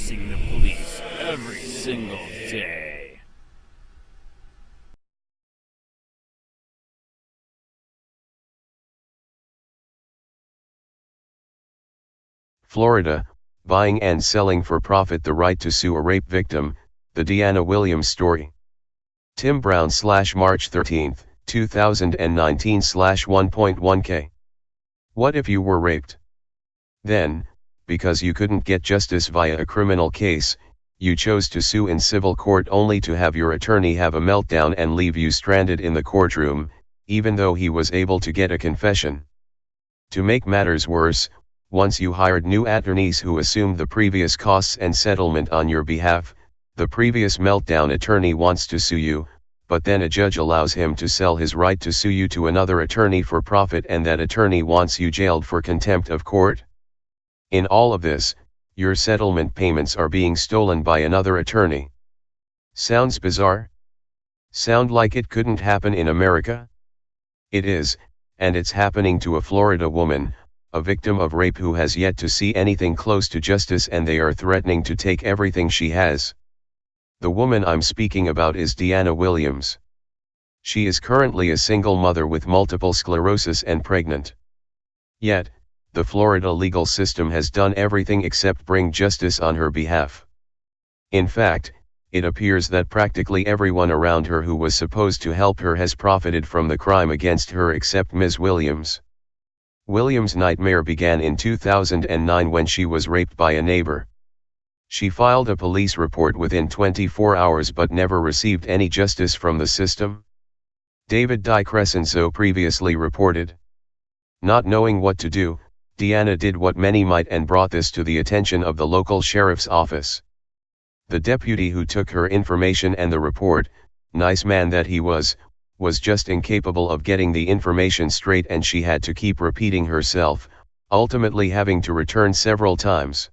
facing the police every single day. Florida, buying and selling for profit the right to sue a rape victim, the Deanna Williams story. Tim Brown / March 13, 2019 / 1.1K. What if you were raped? Then, because you couldn't get justice via a criminal case, you chose to sue in civil court only to have your attorney have a meltdown and leave you stranded in the courtroom, even though he was able to get a confession. To make matters worse, once you hired new attorneys who assumed the previous costs and settlement on your behalf, the previous meltdown attorney wants to sue you, but then a judge allows him to sell his right to sue you to another attorney for profit, and that attorney wants you jailed for contempt of court. In all of this, your settlement payments are being stolen by another attorney. Sounds bizarre? Sound like it couldn't happen in America? It is, and it's happening to a Florida woman, a victim of rape who has yet to see anything close to justice, and they are threatening to take everything she has. The woman I'm speaking about is Deanna Williams. She is currently a single mother with multiple sclerosis and pregnant. Yet, the Florida legal system has done everything except bring justice on her behalf. In fact, it appears that practically everyone around her who was supposed to help her has profited from the crime against her except Ms. Williams. Williams' nightmare began in 2009 when she was raped by a neighbor. She filed a police report within 24 hours but never received any justice from the system. David DiCrescenzo previously reported. Not knowing what to do, Deanna did what many might and brought this to the attention of the local sheriff's office. The deputy who took her information and the report, nice man that he was just incapable of getting the information straight, and she had to keep repeating herself, ultimately having to return several times.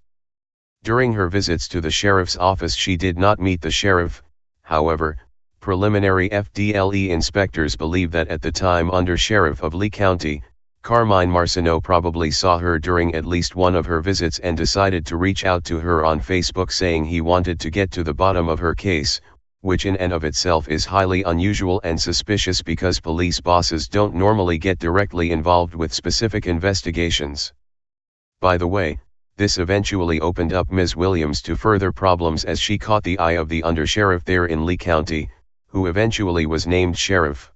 During her visits to the sheriff's office she did not meet the sheriff. However, preliminary FDLE inspectors believe that at the time under Sheriff of Lee County, Carmine Marciano probably saw her during at least one of her visits and decided to reach out to her on Facebook saying he wanted to get to the bottom of her case, which in and of itself is highly unusual and suspicious because police bosses don't normally get directly involved with specific investigations. By the way, this eventually opened up Ms. Williams to further problems as she caught the eye of the undersheriff there in Lee County, who eventually was named sheriff.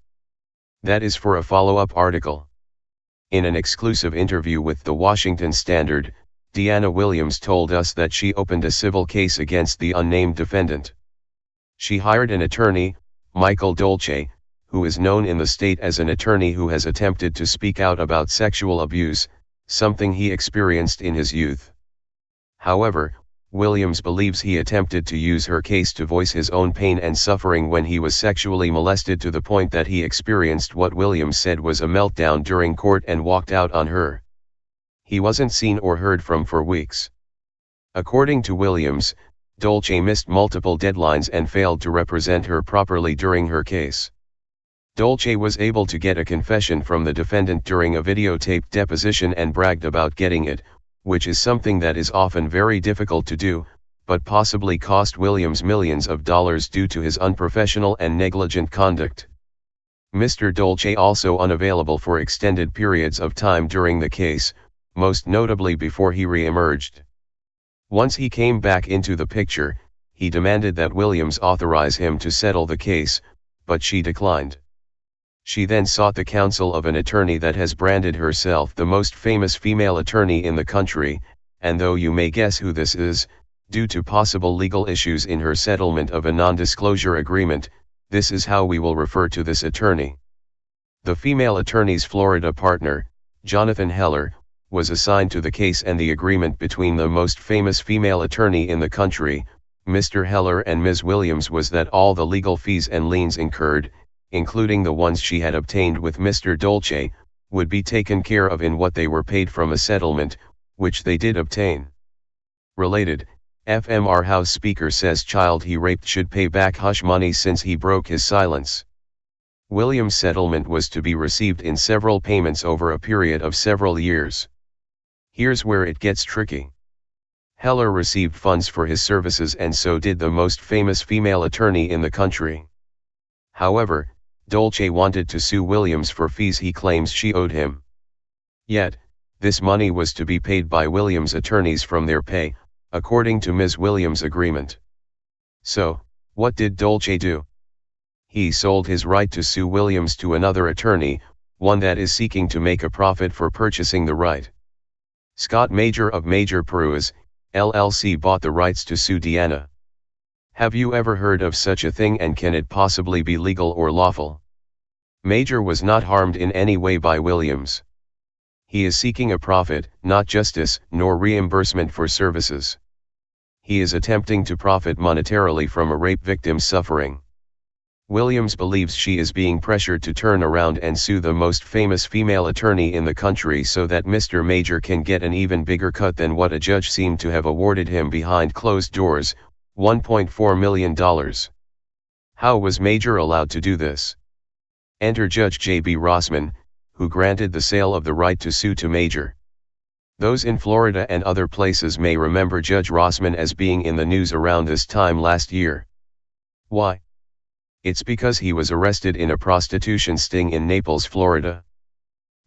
That is for a follow-up article. In an exclusive interview with the Washington Standard, Deanna Williams told us that she opened a civil case against the unnamed defendant. She hired an attorney, Michael Dolce, who is known in the state as an attorney who has attempted to speak out about sexual abuse, something he experienced in his youth. However, Williams believes he attempted to use her case to voice his own pain and suffering when he was sexually molested to the point that he experienced what Williams said was a meltdown during court and walked out on her. He wasn't seen or heard from for weeks. According to Williams, Dolce missed multiple deadlines and failed to represent her properly during her case. Dolce was able to get a confession from the defendant during a videotaped deposition and bragged about getting it, which is something that is often very difficult to do, but possibly cost Williams millions of dollars due to his unprofessional and negligent conduct. Mr. Dolce also unavailable for extended periods of time during the case, most notably before he re-emerged. Once he came back into the picture, he demanded that Williams authorize him to settle the case, but she declined. She then sought the counsel of an attorney that has branded herself the most famous female attorney in the country, and though you may guess who this is, due to possible legal issues in her settlement of a non-disclosure agreement, this is how we will refer to this attorney. The female attorney's Florida partner, Jonathan Heller, was assigned to the case, and the agreement between the most famous female attorney in the country, Mr. Heller, and Ms. Williams was that all the legal fees and liens incurred, including the ones she had obtained with Mr. Dolce, would be taken care of in what they were paid from a settlement, which they did obtain. Related, FMR House Speaker says child he raped should pay back hush money since he broke his silence. Williams' settlement was to be received in several payments over a period of several years. Here's where it gets tricky. Heller received funds for his services, and so did the most famous female attorney in the country. However, Dolce wanted to sue Williams for fees he claims she owed him. Yet, this money was to be paid by Williams' attorneys from their pay, according to Ms. Williams' agreement. So, what did Dolce do? He sold his right to sue Williams to another attorney, one that is seeking to make a profit for purchasing the right. Scott Major of Major Prues, LLC bought the rights to sue Deanna. Have you ever heard of such a thing, and can it possibly be legal or lawful? Major was not harmed in any way by Williams. He is seeking a profit, not justice, nor reimbursement for services. He is attempting to profit monetarily from a rape victim's suffering. Williams believes she is being pressured to turn around and sue the most famous female attorney in the country so that Mr. Major can get an even bigger cut than what a judge seemed to have awarded him behind closed doors, $1.4 million. How was Major allowed to do this? Enter Judge J.B. Rossman, who granted the sale of the right to sue to Major. Those in Florida and other places may remember Judge Rossman as being in the news around this time last year. Why? It's because he was arrested in a prostitution sting in Naples, Florida.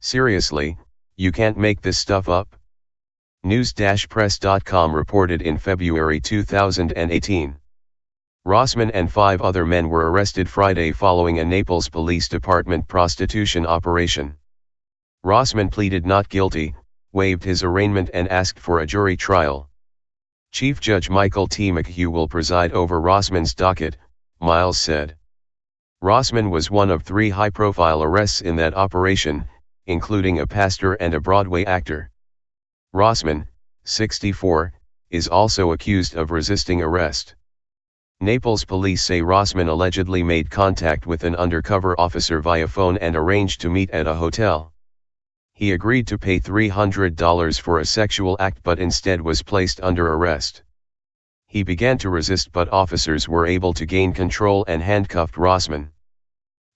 Seriously, you can't make this stuff up? News-Press.com reported in February 2018. Rossman and 5 other men were arrested Friday following a Naples Police Department prostitution operation. Rossman pleaded not guilty, waived his arraignment, and asked for a jury trial. Chief Judge Michael T. McHugh will preside over Rossman's docket, Miles said. Rossman was one of 3 high-profile arrests in that operation, including a pastor and a Broadway actor. Rossman, 64, is also accused of resisting arrest. Naples police say Rossman allegedly made contact with an undercover officer via phone and arranged to meet at a hotel. He agreed to pay $300 for a sexual act but instead was placed under arrest. He began to resist, but officers were able to gain control and handcuffed Rossman.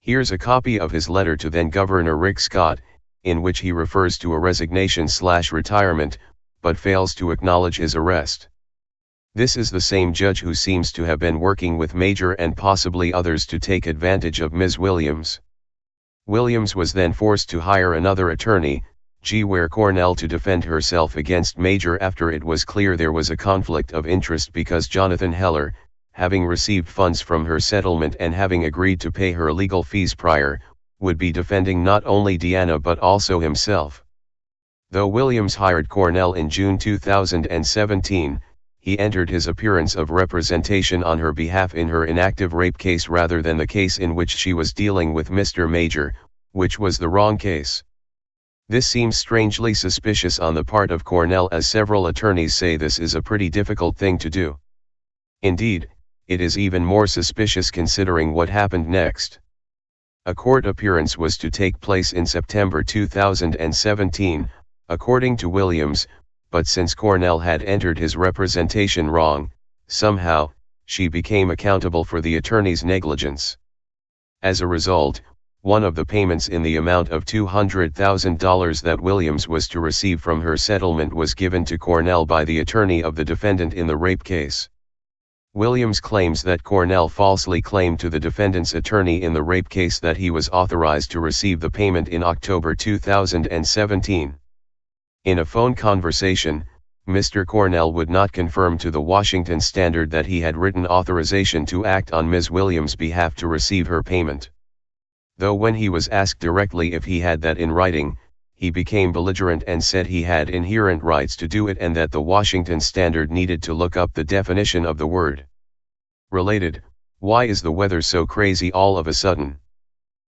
Here's a copy of his letter to then-Governor Rick Scott, in which he refers to a resignation/retirement, but fails to acknowledge his arrest. This is the same judge who seems to have been working with Major and possibly others to take advantage of Ms. Williams. Williams was then forced to hire another attorney, G. Ware Cornell, to defend herself against Major after it was clear there was a conflict of interest because Jonathan Heller, having received funds from her settlement and having agreed to pay her legal fees prior, would be defending not only Deanna but also himself. Though Williams hired Cornell in June 2017, he entered his appearance of representation on her behalf in her inactive rape case rather than the case in which she was dealing with Mr. Major, which was the wrong case. This seems strangely suspicious on the part of Cornell, as several attorneys say this is a pretty difficult thing to do. Indeed, it is even more suspicious considering what happened next. A court appearance was to take place in September 2017, according to Williams, but since Cornell had entered his representation wrong, somehow, she became accountable for the attorney's negligence. As a result, one of the payments in the amount of $200,000 that Williams was to receive from her settlement was given to Cornell by the attorney of the defendant in the rape case. Williams claims that Cornell falsely claimed to the defendant's attorney in the rape case that he was authorized to receive the payment in October 2017. In a phone conversation, Mr. Cornell would not confirm to the Washington Standard that he had written authorization to act on Ms. Williams' behalf to receive her payment. Though when he was asked directly if he had that in writing, he became belligerent and said he had inherent rights to do it and that the Washington Standard needed to look up the definition of the word. Related, why is the weather so crazy all of a sudden?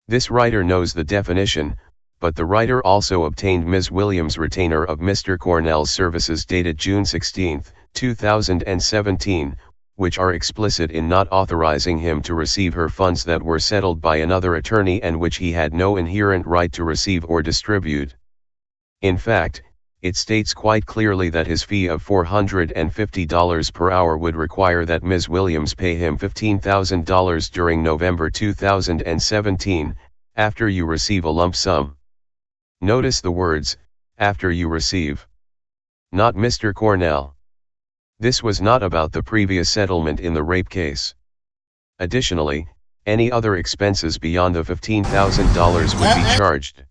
This writer knows the definition, but the writer also obtained Ms. Williams' retainer of Mr. Cornell's services dated June 16, 2017, which are explicit in not authorizing him to receive her funds that were settled by another attorney and which he had no inherent right to receive or distribute. In fact, it states quite clearly that his fee of $450 per hour would require that Ms. Williams pay him $15,000 during November 2017, after you receive a lump sum. Notice the words, after you receive. Not Mr. Cornell. This was not about the previous settlement in the rape case. Additionally, any other expenses beyond the $15,000 would be charged.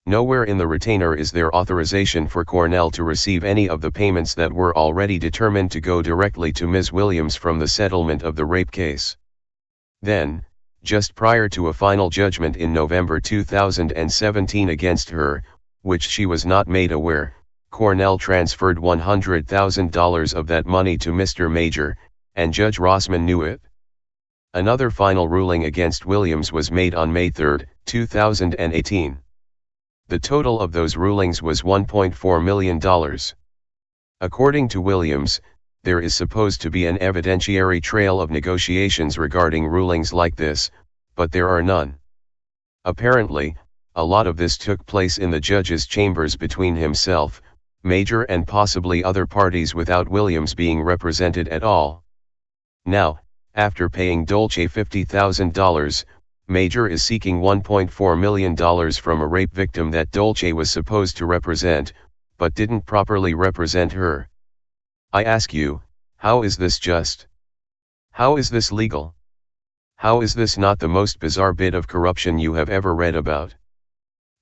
Nowhere in the retainer is there authorization for Cornell to receive any of the payments that were already determined to go directly to Ms. Williams from the settlement of the rape case. Then, just prior to a final judgment in November 2017 against her, which she was not made aware, Cornell transferred $100,000 of that money to Mr. Major, and Judge Rossman knew it. Another final ruling against Williams was made on May 3, 2018. The total of those rulings was $1.4 million. According to Williams, there is supposed to be an evidentiary trail of negotiations regarding rulings like this, but there are none. Apparently, a lot of this took place in the judge's chambers between himself, Major, and possibly other parties without Williams being represented at all. Now, after paying Dolce $50,000, Major is seeking $1.4 million from a rape victim that Dolce was supposed to represent, but didn't properly represent her. I ask you, how is this just? How is this legal? How is this not the most bizarre bit of corruption you have ever read about?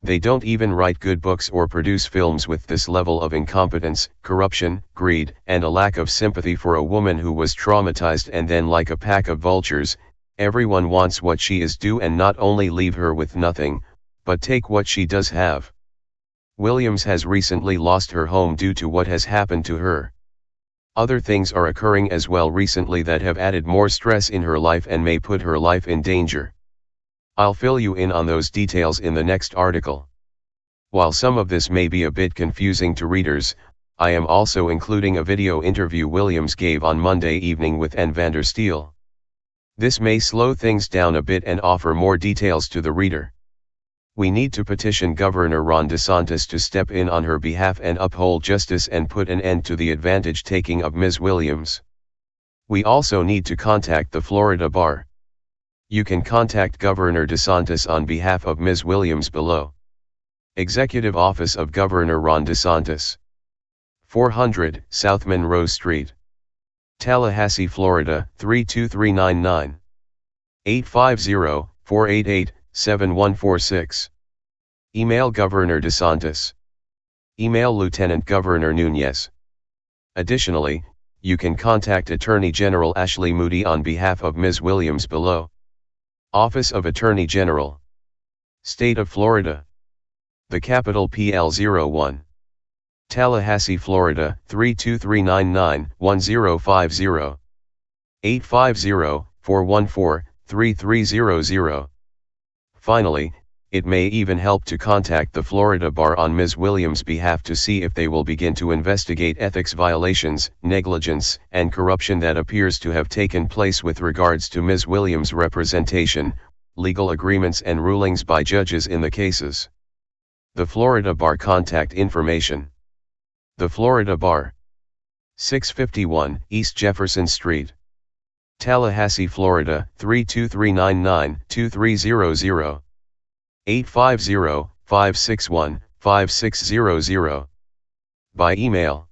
They don't even write good books or produce films with this level of incompetence, corruption, greed, and a lack of sympathy for a woman who was traumatized, and then, like a pack of vultures, everyone wants what she is due and not only leave her with nothing, but take what she does have. Williams has recently lost her home due to what has happened to her. Other things are occurring as well recently that have added more stress in her life and may put her life in danger. I'll fill you in on those details in the next article. While some of this may be a bit confusing to readers, I am also including a video interview Williams gave on Monday evening with Ann Vandersteel. This may slow things down a bit and offer more details to the reader. We need to petition Governor Ron DeSantis to step in on her behalf and uphold justice and put an end to the advantage taking of Ms. Williams. We also need to contact the Florida Bar. You can contact Governor DeSantis on behalf of Ms. Williams below. Executive Office of Governor Ron DeSantis. 400 South Monroe Street, Tallahassee, Florida 32399. 850-488-7146. Email Governor DeSantis. Email Lieutenant Governor Nunes. Additionally, you can contact Attorney General Ashley Moody on behalf of Ms. Williams below. Office of Attorney General, State of Florida. The Capital PL01. Tallahassee, Florida 32399-1050. 850-414-3300. Finally, it may even help to contact the Florida Bar on Ms. Williams' behalf to see if they will begin to investigate ethics violations, negligence, and corruption that appears to have taken place with regards to Ms. Williams' representation, legal agreements, and rulings by judges in the cases. The Florida Bar contact information. The Florida Bar, 651 East Jefferson Street, Tallahassee, Florida 32399-2300. 850-561-5600. By email.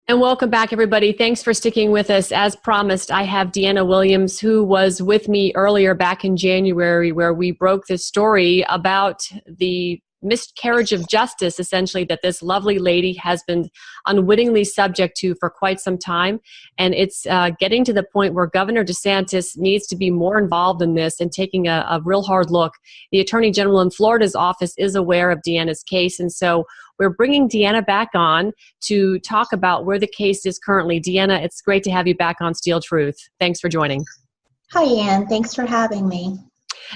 And welcome back, everybody. Thanks for sticking with us. As promised, I have Deanna Williams, who was with me earlier back in January, where we broke this story about the miscarriage of justice, essentially, that this lovely lady has been unwittingly subject to for quite some time. And it's getting to the point where Governor DeSantis needs to be more involved in this and taking a real hard look. The Attorney General in Florida's office is aware of Deanna's case, and so we're bringing Deanna back on to talk about where the case is currently. Deanna, it's great to have you back on Steel Truth. Thanks for joining. Hi, Ann. Thanks for having me.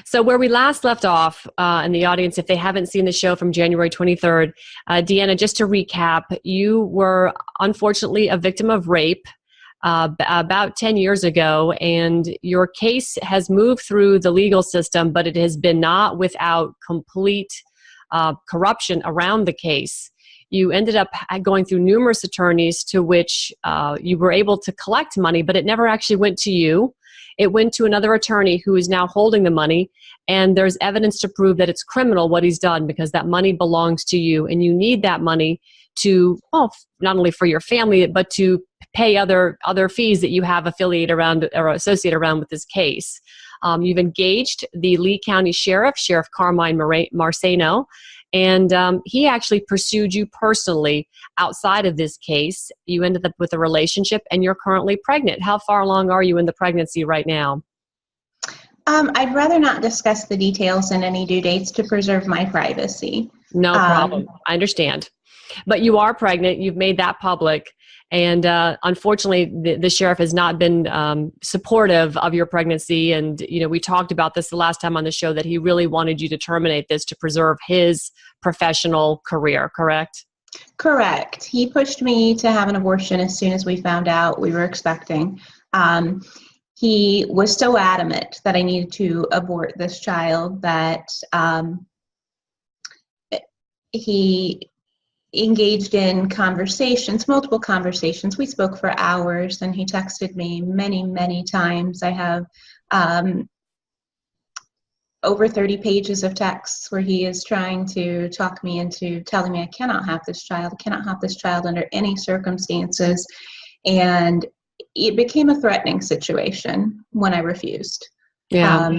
So where we last left off in the audience, if they haven't seen the show from January 23rd, Deanna, just to recap, you were unfortunately a victim of rape about 10 years ago, and your case has moved through the legal system, but it has been not without complete corruption around the case. You ended up going through numerous attorneys to which you were able to collect money, but it never actually went to you. It went to another attorney who is now holding the money, and there's evidence to prove that it's criminal what he's done, because that money belongs to you, and you need that money to, well, not only for your family, but to pay other fees that you have affiliated around or associated around with this case. You've engaged the Lee County Sheriff, Sheriff Carmine Marceno, and he actually pursued you personally outside of this case. You ended up with a relationship, and you're currently pregnant. How far along are you in the pregnancy right now? I'd rather not discuss the details and any due dates to preserve my privacy. No problem. I understand. But you are pregnant. You've made that public. And unfortunately, the sheriff has not been supportive of your pregnancy. And, you know, we talked about this the last time on the show, that he really wanted you to terminate this to preserve his professional career, correct? Correct. He pushed me to have an abortion as soon as we found out we were expecting. He was so adamant that I needed to abort this child that he engaged in conversations, multiple conversations. We spoke for hours, and he texted me many, many times. I have over 30 pages of texts where he is trying to talk me into telling me I cannot have this child. I cannot have this child under any circumstances. And it became a threatening situation when I refused. Yeah.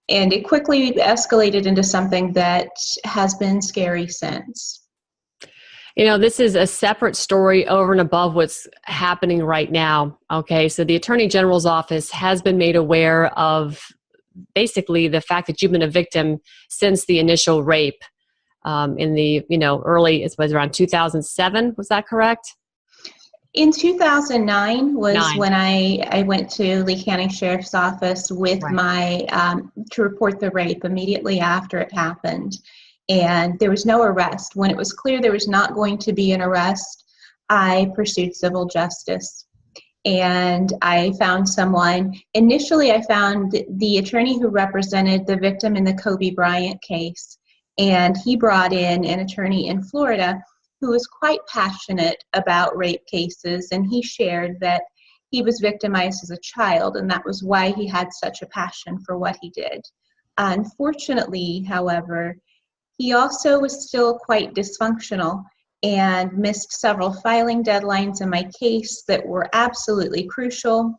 And it quickly escalated into something that has been scary since. You know, this is a separate story over and above what's happening right now. Okay, so the Attorney General's office has been made aware of basically the fact that you've been a victim since the initial rape in the, you know, early, it was around 2007, was that correct? In 2009 was when I went to Lee County Sheriff's Office with my, to report the rape immediately after it happened. And there was no arrest. When it was clear there was not going to be an arrest, I pursued civil justice. And I found someone. Initially, I found the attorney who represented the victim in the Kobe Bryant case. And he brought in an attorney in Florida who was quite passionate about rape cases. And he shared that he was victimized as a child, and that was why he had such a passion for what he did. Unfortunately, however, he also was still quite dysfunctional and missed several filing deadlines in my case that were absolutely crucial.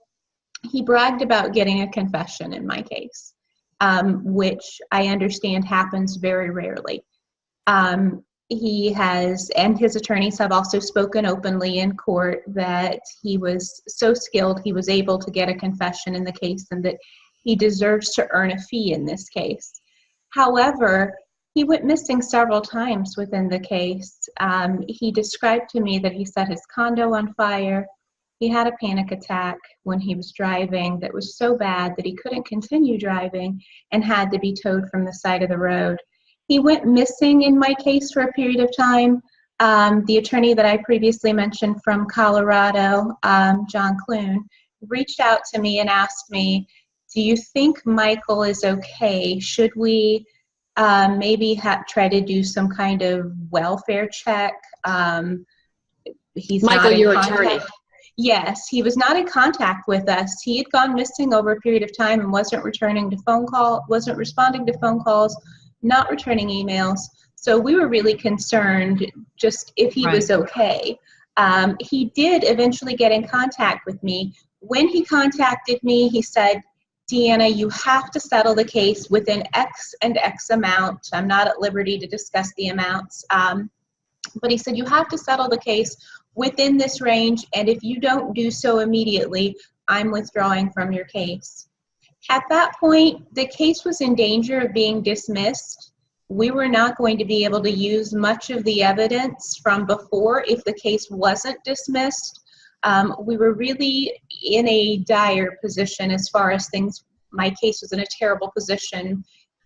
He bragged about getting a confession in my case, which I understand happens very rarely. He has, and his attorneys have also spoken openly in court that he was so skilled he was able to get a confession in the case, and that he deserves to earn a fee in this case. However, he went missing several times within the case. He described to me that he set his condo on fire. He had a panic attack when he was driving that was so bad that he couldn't continue driving and had to be towed from the side of the road. He went missing in my case for a period of time. The attorney that I previously mentioned from Colorado, John Clune, reached out to me and asked me, do you think Michael is okay? Should we maybe try to do some kind of welfare check? He's Michael, not your contact. attorney. Yes, he was not in contact with us. He had gone missing over a period of time and wasn't responding to phone calls, not returning emails. So we were really concerned just if he was okay. He did eventually get in contact with me. When he contacted me, he said, Deanna, you have to settle the case within X and X amount. I'm not at liberty to discuss the amounts. But he said, you have to settle the case within this range, and if you don't do so immediately, I'm withdrawing from your case. At that point, the case was in danger of being dismissed. We were not going to be able to use much of the evidence from before if the case wasn't dismissed. We were really in a dire position as far as things. My case was in a terrible position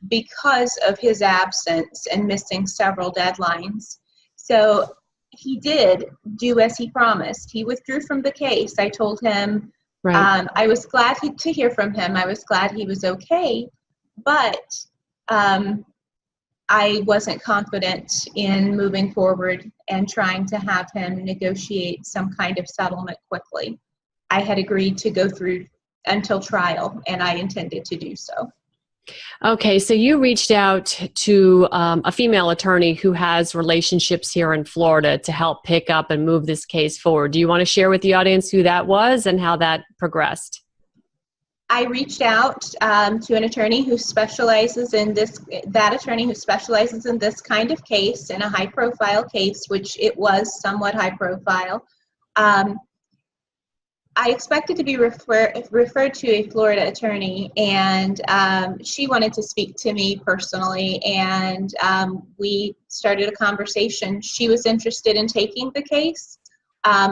because of his absence and missing several deadlines. So he did do as he promised. He withdrew from the case. I told him I was glad to hear from him. I was glad he was okay, but I wasn't confident in moving forward and trying to have him negotiate some kind of settlement quickly. I had agreed to go through until trial, and I intended to do so. Okay, so you reached out to a female attorney who has relationships here in Florida to help pick up and move this case forward. Do you want to share with the audience who that was and how that progressed? I reached out to an attorney who specializes in this kind of case, in a high-profile case, which it was somewhat high-profile. I expected to be referred to a Florida attorney, and she wanted to speak to me personally, and we started a conversation. She was interested in taking the case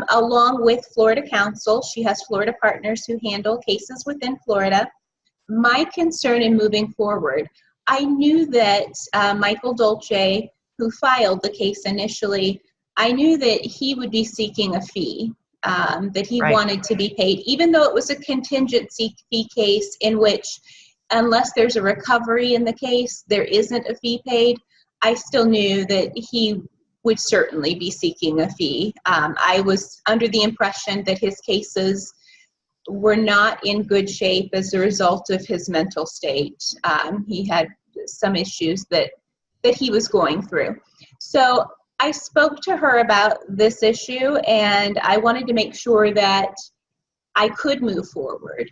along with Florida counsel. She has Florida partners who handle cases within Florida. My concern in moving forward, I knew that Michael Dolce, who filed the case initially, I knew that he would be seeking a fee. That he wanted to be paid, even though it was a contingency fee case in which, unless there's a recovery in the case, there isn't a fee paid. I still knew that he would certainly be seeking a fee. I was under the impression that his cases were not in good shape as a result of his mental state. He had some issues that he was going through. So I spoke to her about this issue, and I wanted to make sure that I could move forward.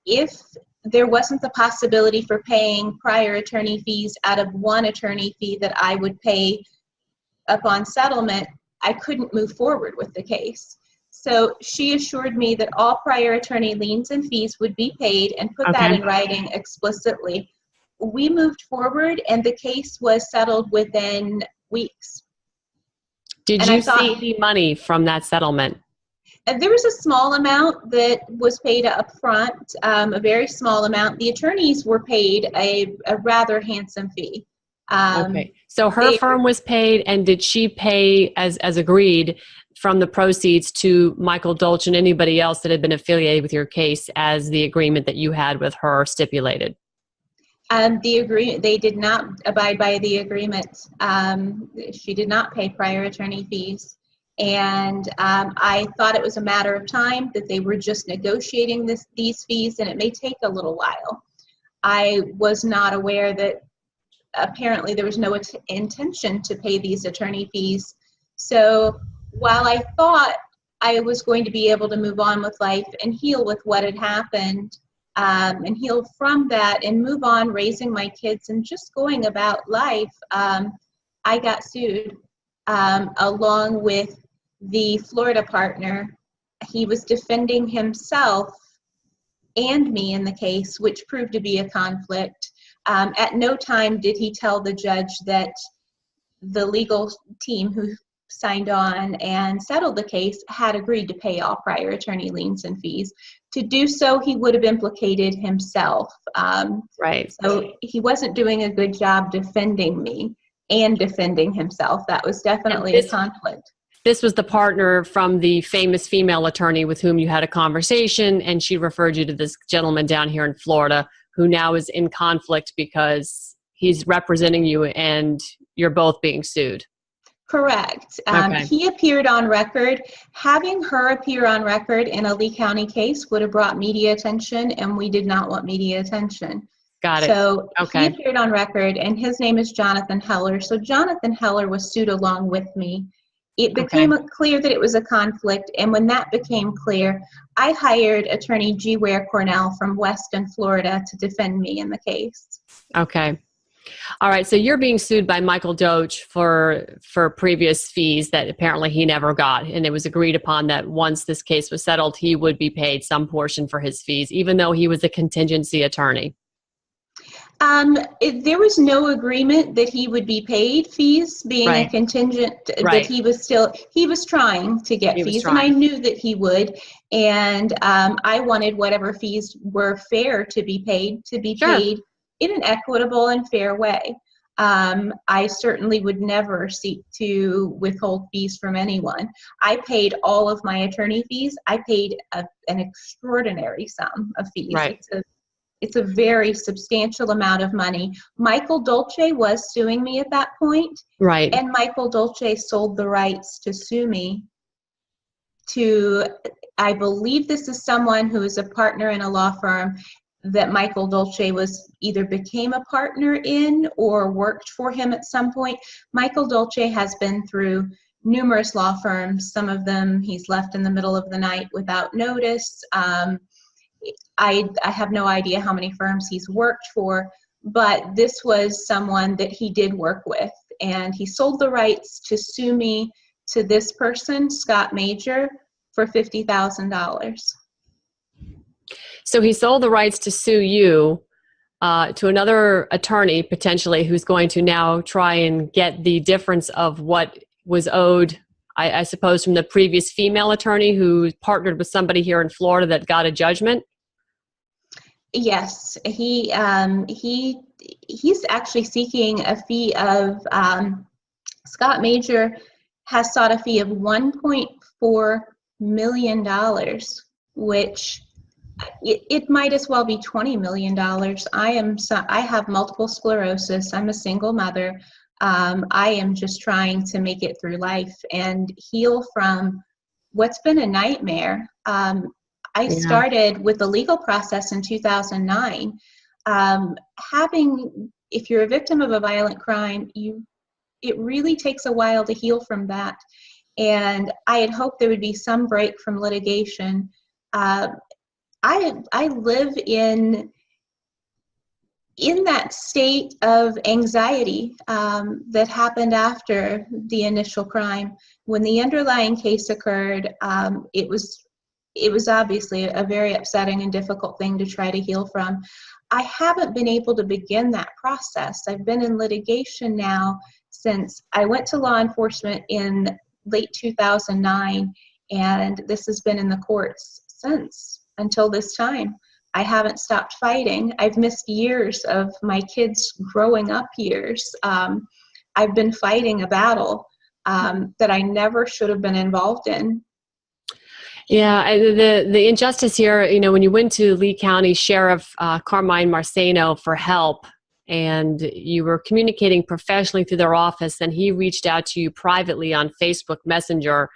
If there wasn't the possibility for paying prior attorney fees out of one attorney fee that I would pay upon settlement, I couldn't move forward with the case. So she assured me that all prior attorney liens and fees would be paid and put that in writing explicitly. We moved forward, and the case was settled within weeks. Did you see any money from that settlement? There was a small amount that was paid up front, a very small amount. The attorneys were paid a rather handsome fee. Okay, so her firm was paid, and did she pay, as agreed, from the proceeds to Michael Dolce and anybody else that had been affiliated with your case as the agreement that you had with her stipulated? They did not abide by the agreement. She did not pay prior attorney fees. And I thought it was a matter of time, that they were just negotiating these fees, and it may take a little while. I was not aware that apparently there was no intention to pay these attorney fees. So while I thought I was going to be able to move on with life and heal with what had happened, and heal from that and move on raising my kids and just going about life, I got sued along with the Florida partner. He was defending himself and me in the case, which proved to be a conflict. At no time did he tell the judge that the legal team who signed on and settled the case had agreed to pay all prior attorney liens and fees. To do so, he would have implicated himself. So he wasn't doing a good job defending me and defending himself. That was definitely a conflict. This was the partner from the famous female attorney with whom you had a conversation, and she referred you to this gentleman down here in Florida who now is in conflict because he's representing you and you're both being sued. Correct. He appeared on record. Having her appear on record in a Lee County case would have brought media attention, and we did not want media attention. Got it. So he appeared on record, and his name is Jonathan Heller. So Jonathan Heller was sued along with me. It became clear that it was a conflict, and when that became clear, I hired attorney G. Ware Cornell from Weston, Florida, to defend me in the case. Okay. All right, so you're being sued by Michael Dolce for previous fees that apparently he never got, and it was agreed upon that once this case was settled, he would be paid some portion for his fees, even though he was a contingency attorney. There was no agreement that he would be paid fees, being a contingent, that he was trying to get fees, and I knew that he would, and I wanted whatever fees were fair to be paid, paid in an equitable and fair way. I certainly would never seek to withhold fees from anyone. I paid all of my attorney fees. I paid an extraordinary sum of fees. It's a very substantial amount of money. Michael Dolce was suing me at that point. And Michael Dolce sold the rights to sue me to I believe this is someone who is a partner in a law firm that Michael Dolce either became a partner in or worked for him at some point. Michael Dolce has been through numerous law firms. Some of them he's left in the middle of the night without notice. I have no idea how many firms he's worked for, but this was someone that he did work with, and he sold the rights to sue me to this person, Scott Major, for $50,000. So he sold the rights to sue you to another attorney, potentially, who's going to now try and get the difference of what was owed, I suppose, from the previous female attorney who partnered with somebody here in Florida that got a judgment? Yes, he's actually seeking a fee of, Scott Major has sought a fee of $1.4 million, which it might as well be $20 million. I have multiple sclerosis. I'm a single mother. I am just trying to make it through life and heal from what's been a nightmare. I started with the legal process in 2009. If you're a victim of a violent crime, it really takes a while to heal from that. And I had hoped there would be some break from litigation. I live in that state of anxiety that happened after the initial crime. When the underlying case occurred, it was obviously a very upsetting and difficult thing to try to heal from. I haven't been able to begin that process. I've been in litigation now since I went to law enforcement in late 2009, and this has been in the courts since, until this time. I haven't stopped fighting. I've missed years of my kids' growing up years. I've been fighting a battle that I never should have been involved in. Yeah, the injustice here, when you went to Lee County Sheriff Carmine Marceno for help, and you were communicating professionally through their office, and he reached out to you privately on Facebook Messenger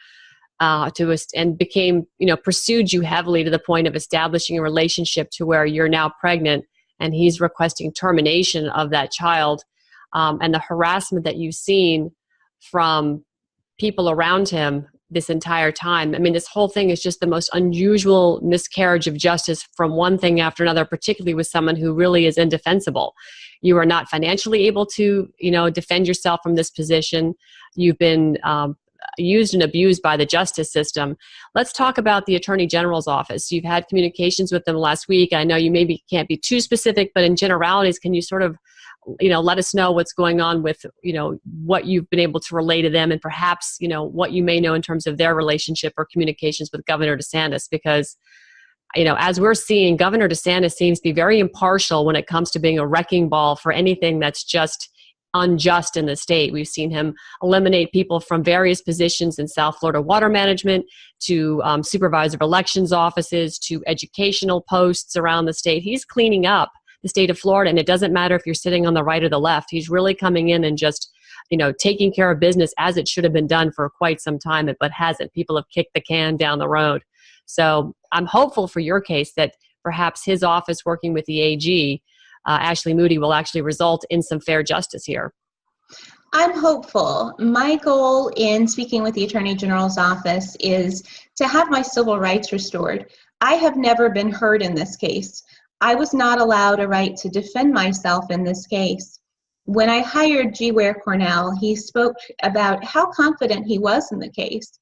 and became, pursued you heavily to the point of establishing a relationship to where you're now pregnant, and he's requesting termination of that child, and the harassment that you've seen from people around him this entire time. I mean, this whole thing is just the most unusual miscarriage of justice from one thing after another, particularly with someone who really is indefensible. You are not financially able to, defend yourself from this position. You've been used and abused by the justice system. Let's talk about the Attorney General's office. You've had communications with them last week. I know you maybe can't be too specific, but in generalities, can you sort of let us know what's going on with, what you've been able to relay to them, and perhaps, what you may know in terms of their relationship or communications with Governor DeSantis, because, as we're seeing, Governor DeSantis seems to be very impartial when it comes to being a wrecking ball for anything that's just unjust in the state. We've seen him eliminate people from various positions in South Florida water management, to supervisor of elections offices, to educational posts around the state. He's cleaning up the state of Florida, and it doesn't matter if you're sitting on the right or the left. He's really coming in and just, taking care of business as it should have been done for quite some time, but hasn't. People have kicked the can down the road. So I'm hopeful for your case that perhaps his office, working with the AG, Ashley Moody, will actually result in some fair justice here. I'm hopeful. My goal in speaking with the Attorney General's office is to have my civil rights restored. I have never been heard in this case. I was not allowed a right to defend myself in this case. When I hired G. Ware Cornell, he spoke about how confident he was in the case.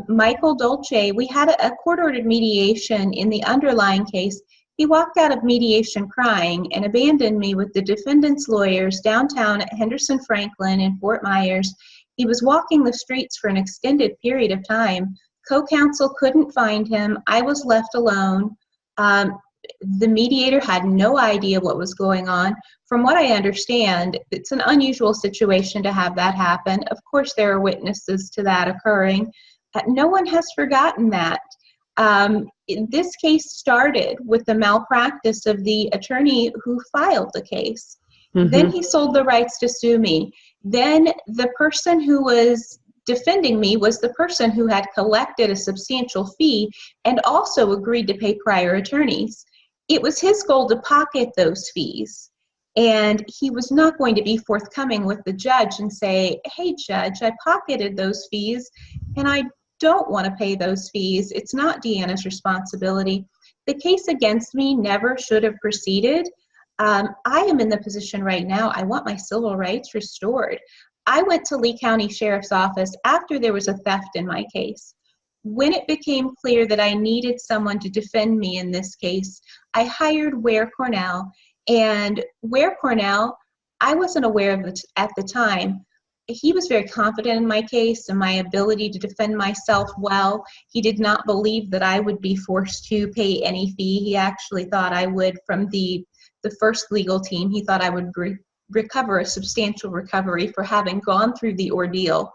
Michael Dolce, we had a court-ordered mediation in the underlying case. He walked out of mediation crying and abandoned me with the defendant's lawyers downtown at Henderson Franklin in Fort Myers. He was walking the streets for an extended period of time. Co-counsel couldn't find him. I was left alone. The mediator had no idea what was going on. From what I understand, it's an unusual situation to have that happen. Of course, there are witnesses to that occurring. No one has forgotten that. This case started with the malpractice of the attorney who filed the case. Mm-hmm. Then he sold the rights to sue me. Then the person who was defending me was the person who had collected a substantial fee and also agreed to pay prior attorneys. It was his goal to pocket those fees. And he was not going to be forthcoming with the judge and say, hey, judge, I pocketed those fees and I don't want to pay those fees. It's not Deanna's responsibility. The case against me never should have proceeded. I am in the position right now, I want my civil rights restored. I went to Lee County Sheriff's Office after there was a theft in my case. When it became clear that I needed someone to defend me in this case, I hired Ware Cornell. And Ware Cornell, I wasn't aware of it at the time. He was very confident in my case and my ability to defend myself well. He did not believe that I would be forced to pay any fee. He actually thought I would, from the first legal team, he thought I would recover a substantial recovery for having gone through the ordeal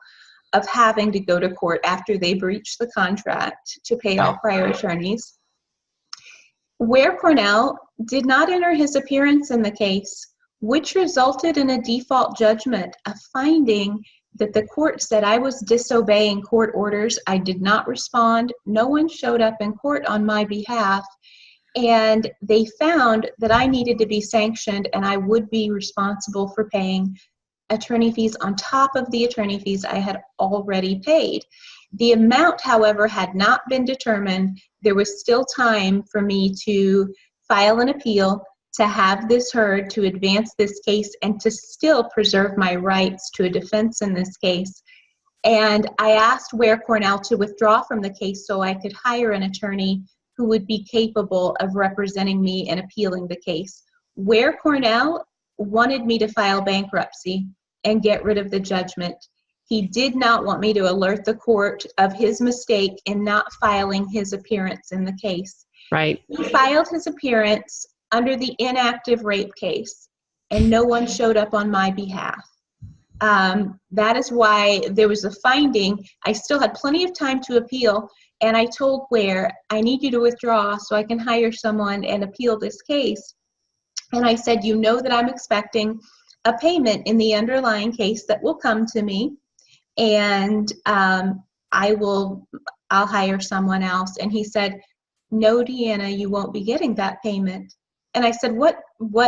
of having to go to court after they breached the contract to pay all prior attorneys. Ware Cornell did not enter his appearance in the case, which resulted in a default judgment, a finding that the court said I was disobeying court orders. I did not respond. No one showed up in court on my behalf. And they found that I needed to be sanctioned and I would be responsible for paying attorney fees on top of the attorney fees I had already paid. The amount, however, had not been determined. There was still time for me to file an appeal, to have this heard, to advance this case, and to still preserve my rights to a defense in this case. And I asked Ware Cornell to withdraw from the case so I could hire an attorney who would be capable of representing me and appealing the case. Ware Cornell wanted me to file bankruptcy and get rid of the judgment. He did not want me to alert the court of his mistake in not filing his appearance in the case. Right. He filed his appearance under the inactive rape case, and no one showed up on my behalf. That is why there was a finding. I still had plenty of time to appeal, and I told Ware, I need you to withdraw so I can hire someone and appeal this case. And I said, you know that I'm expecting a payment in the underlying case that will come to me, and I'll hire someone else. And he said, no, Deanna, you won't be getting that payment. And I said, what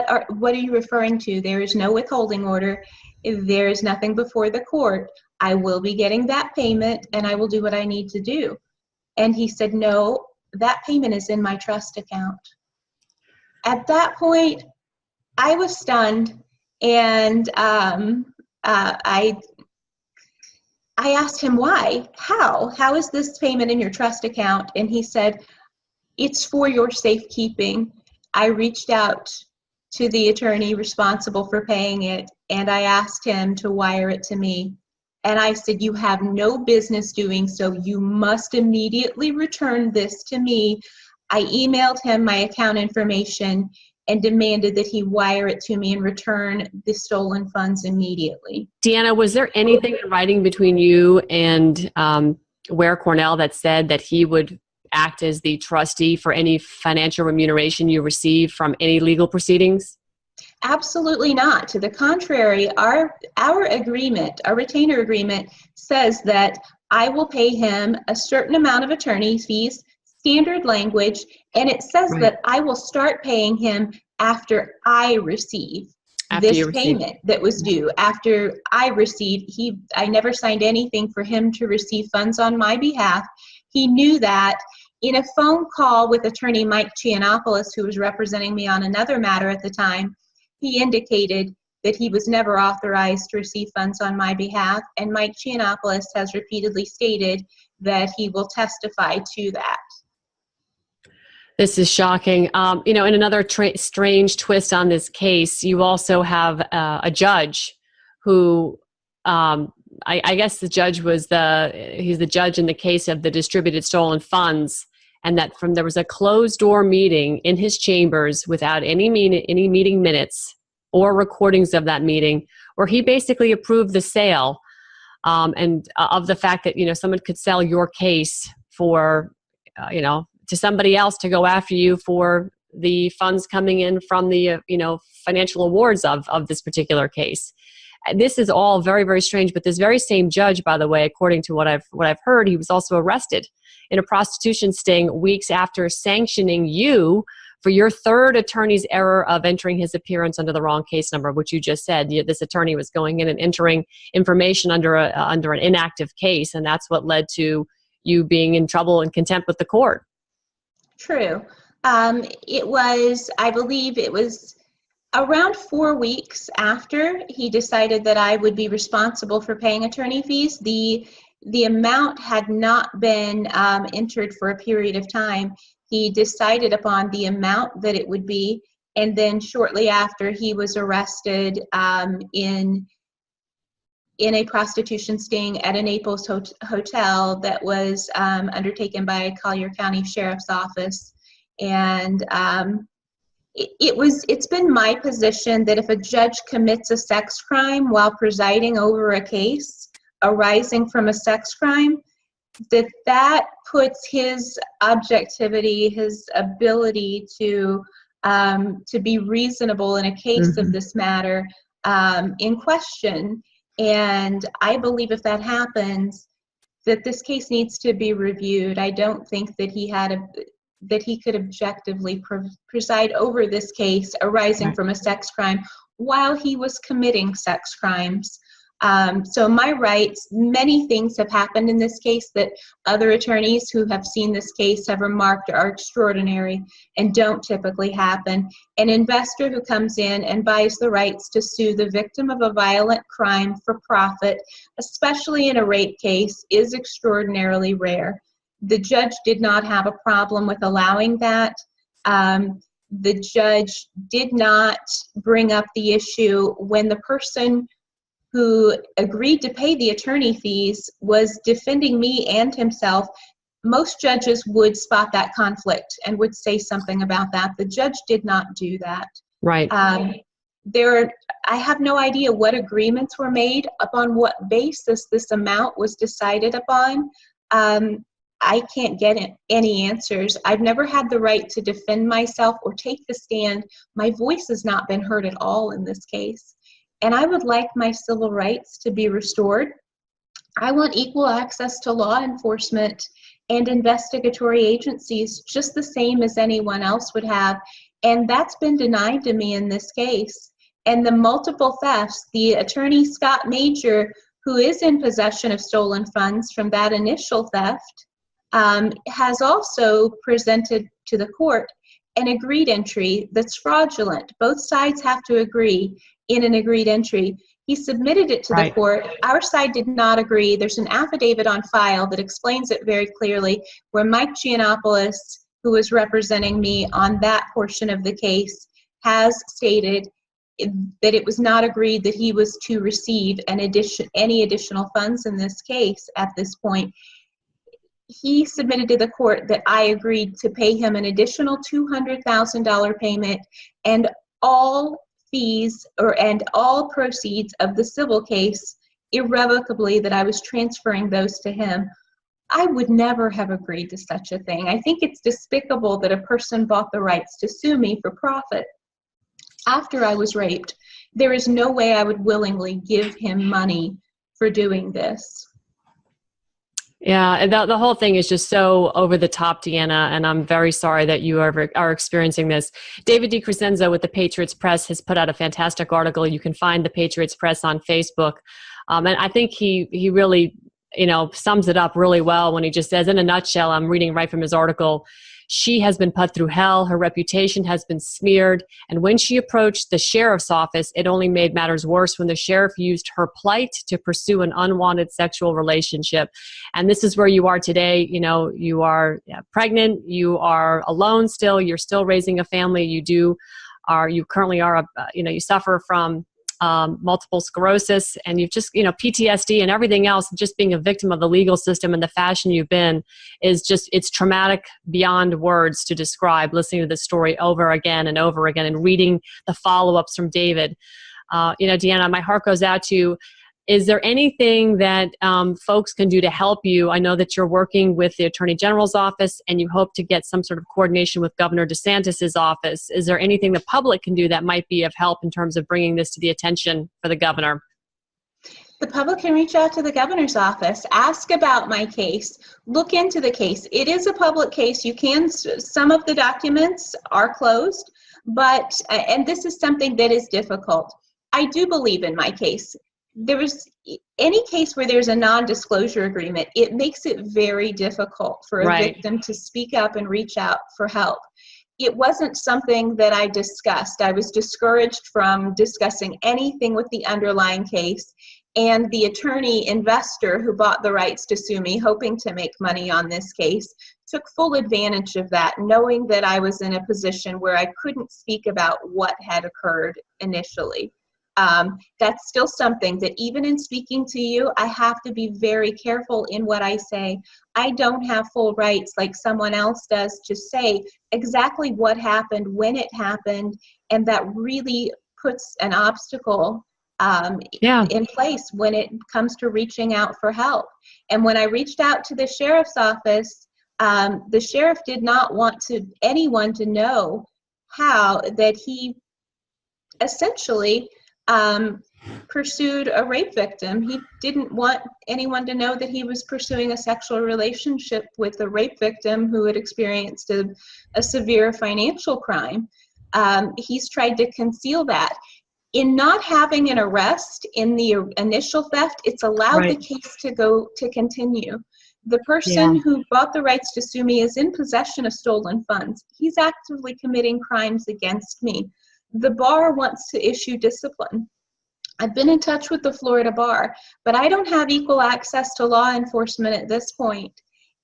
are you referring to? There is no withholding order. There is nothing before the court. I will be getting that payment and I will do what I need to do. And he said, no, that payment is in my trust account. At that point, I was stunned, and I asked him why. How is this payment in your trust account? And he said, it's for your safekeeping. I reached out to the attorney responsible for paying it, and I asked him to wire it to me. And I said, you have no business doing so. You must immediately return this to me. I emailed him my account information and demanded that he wire it to me and return the stolen funds immediately. Deanna, was there anything in writing between you and Ware Cornell that said that he would act as the trustee for any financial remuneration you receive from any legal proceedings? Absolutely not. To the contrary, our agreement, our retainer agreement, says that I will pay him a certain amount of attorney's fees, standard language, and it says that I will start paying him after I receive this payment that was due. After I received, I never signed anything for him to receive funds on my behalf. He knew that. In a phone call with attorney Mike Chianopoulos, who was representing me on another matter at the time, he indicated that he was never authorized to receive funds on my behalf, and Mike Chianopoulos has repeatedly stated that he will testify to that. This is shocking. In another strange twist on this case, you also have a judge who, I guess the judge was he's the judge in the case of the distributed stolen funds, and that there was a closed door meeting in his chambers without any meeting minutes or recordings of that meeting, where he basically approved the sale and of the fact that someone could sell your case for to somebody else to go after you for the funds coming in from the financial awards of this particular case. This is all very, very strange, but this very same judge, by the way, according to what I've heard, he was also arrested in a prostitution sting weeks after sanctioning you for your third attorney's error of entering his appearance under the wrong case number, which you just said. This attorney was going in and entering information under an inactive case, and that's what led to you being in trouble and contempt with the court. True. I believe it was around 4 weeks after he decided that I would be responsible for paying attorney fees. The amount had not been entered for a period of time. He decided upon the amount that it would be, and then shortly after, he was arrested in a prostitution sting at a Naples hotel that was undertaken by Collier County Sheriff's Office. And it's been my position that if a judge commits a sex crime while presiding over a case arising from a sex crime, that puts his objectivity, his ability to be reasonable in a case of this matter in question. And I believe if that happens, that this case needs to be reviewed. I don't think that he could objectively preside over this case arising from a sex crime while he was committing sex crimes. So my rights, many things have happened in this case that other attorneys who have seen this case have remarked are extraordinary and don't typically happen. An investor who comes in and buys the rights to sue the victim of a violent crime for profit, especially in a rape case, is extraordinarily rare. The judge did not have a problem with allowing that. The judge did not bring up the issue when the person who agreed to pay the attorney fees was defending me and himself. Most judges would spot that conflict and would say something about that. The judge did not do that. Right. I have no idea what agreements were made, upon what basis this amount was decided upon. I can't get any answers. I've never had the right to defend myself or take the stand. My voice has not been heard at all in this case. And I would like my civil rights to be restored. I want equal access to law enforcement and investigatory agencies just the same as anyone else would have. And that's been denied to me in this case. And the multiple thefts, the attorney Scott Major, who is in possession of stolen funds from that initial theft, has also presented to the court an agreed entry that's fraudulent. Both sides have to agree in an agreed entry. He submitted it to the court. Our side did not agree. There's an affidavit on file that explains it very clearly, where Mike Giannopoulos, who was representing me on that portion of the case, has stated that it was not agreed that he was to receive any additional funds in this case at this point. He submitted to the court that I agreed to pay him an additional $200,000 payment and all fees and all proceeds of the civil case irrevocably, that I was transferring those to him. I would never have agreed to such a thing. I think it's despicable that a person bought the rights to sue me for profit after I was raped. There is no way I would willingly give him money for doing this. Yeah, and the whole thing is just so over the top, Deanna, and I'm very sorry that you are experiencing this. David DiCrescenzo with the Patriots Press has put out a fantastic article. You can find the Patriots Press on Facebook. And I think he really, sums it up really well when he just says, in a nutshell, I'm reading right from his article, she has been put through hell, her reputation has been smeared, and when she approached the sheriff's office, it only made matters worse when the sheriff used her plight to pursue an unwanted sexual relationship. And this is where you are today. You are pregnant, you are alone still, you're still raising a family, you currently are, you suffer from multiple sclerosis, and you've just, PTSD and everything else. Just being a victim of the legal system and the fashion you've been is just, it's traumatic beyond words to describe, listening to this story over again and over again and reading the follow-ups from David. Deanna, my heart goes out to you. Is there anything that folks can do to help you? I know that you're working with the Attorney General's office and you hope to get some sort of coordination with Governor DeSantis's office. Is there anything the public can do that might be of help in terms of bringing this to the attention for the governor? The public can reach out to the governor's office, ask about my case, look into the case. It is a public case. You can, some of the documents are closed, but, and this is something that is difficult. I do believe in my case. There is any case where there's a non-disclosure agreement, it makes it very difficult for a victim to speak up and reach out for help. It wasn't something that I discussed. I was discouraged from discussing anything with the underlying case. And the attorney investor who bought the rights to sue me, hoping to make money on this case, took full advantage of that, knowing that I was in a position where I couldn't speak about what had occurred initially. That's still something that even in speaking to you, I have to be very careful in what I say. I don't have full rights like someone else does to say exactly what happened, when it happened, and that really puts an obstacle in place when it comes to reaching out for help. And when I reached out to the sheriff's office, the sheriff did not want anyone to know how that he essentially pursued a rape victim. He didn't want anyone to know that he was pursuing a sexual relationship with a rape victim who had experienced a severe financial crime. He's tried to conceal that. In not having an arrest in the initial theft, it's allowed the case to continue. The person who bought the rights to sue me is in possession of stolen funds. He's actively committing crimes against me. The bar wants to issue discipline. I've been in touch with the Florida bar, but I don't have equal access to law enforcement at this point.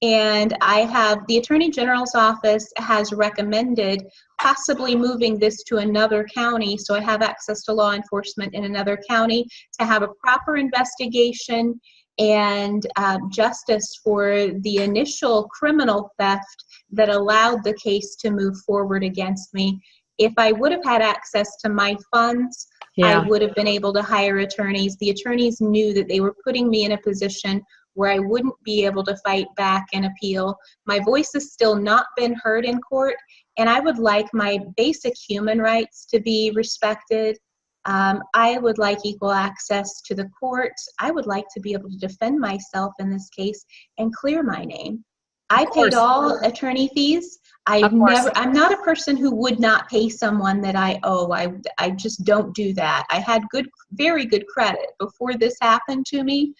And the Attorney General's office has recommended possibly moving this to another county, so I have access to law enforcement in another county to have a proper investigation and justice for the initial criminal theft that allowed the case to move forward against me. If I would have had access to my funds, I would have been able to hire attorneys. The attorneys knew that they were putting me in a position where I wouldn't be able to fight back and appeal. My voice has still not been heard in court, and I would like my basic human rights to be respected. I would like equal access to the courts. I would like to be able to defend myself in this case and clear my name. I paid all attorney fees. I'm not a person who would not pay someone that I owe. I just don't do that. I had very good credit before this happened to me.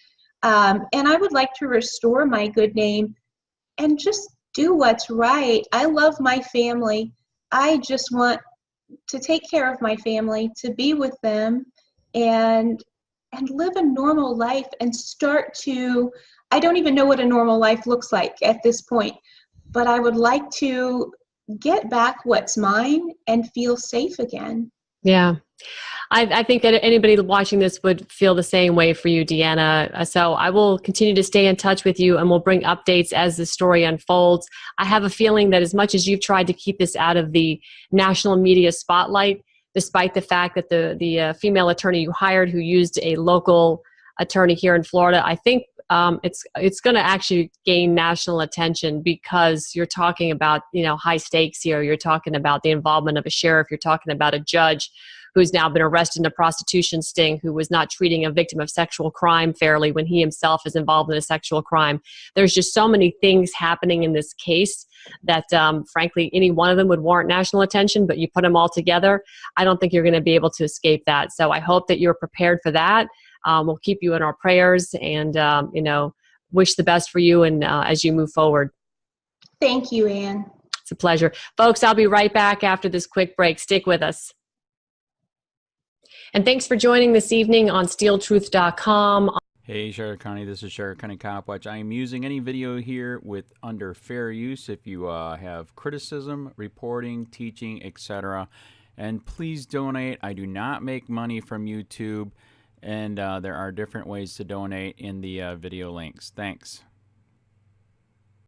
And I would like to restore my good name and just do what's right. I love my family. I just want to take care of my family, to be with them, and live a normal life and I don't even know what a normal life looks like at this point, but I would like to get back what's mine and feel safe again. Yeah. I think that anybody watching this would feel the same way for you, Deanna. So I will continue to stay in touch with you, and we'll bring updates as the story unfolds. I have a feeling that as much as you've tried to keep this out of the national media spotlight, despite the fact that the female attorney you hired who used a local attorney here in Florida, I think it's going to actually gain national attention because you're talking about, high stakes here. You're talking about the involvement of a sheriff. You're talking about a judge who's now been arrested in a prostitution sting, who was not treating a victim of sexual crime fairly when he himself is involved in a sexual crime. There's just so many things happening in this case that, frankly, any one of them would warrant national attention, but you put them all together, I don't think you're going to be able to escape that. So I hope that you're prepared for that. We'll keep you in our prayers and, wish the best for you and as you move forward. Thank you, Ann. It's a pleasure. Folks, I'll be right back after this quick break. Stick with us. And thanks for joining this evening on SteelTruth.com. Hey, Sheriff County, this is Sheriff County COPWATCH. I am using any video here under fair use if you have criticism, reporting, teaching, etc. And please donate. I do not make money from YouTube, and there are different ways to donate in the video links. Thanks.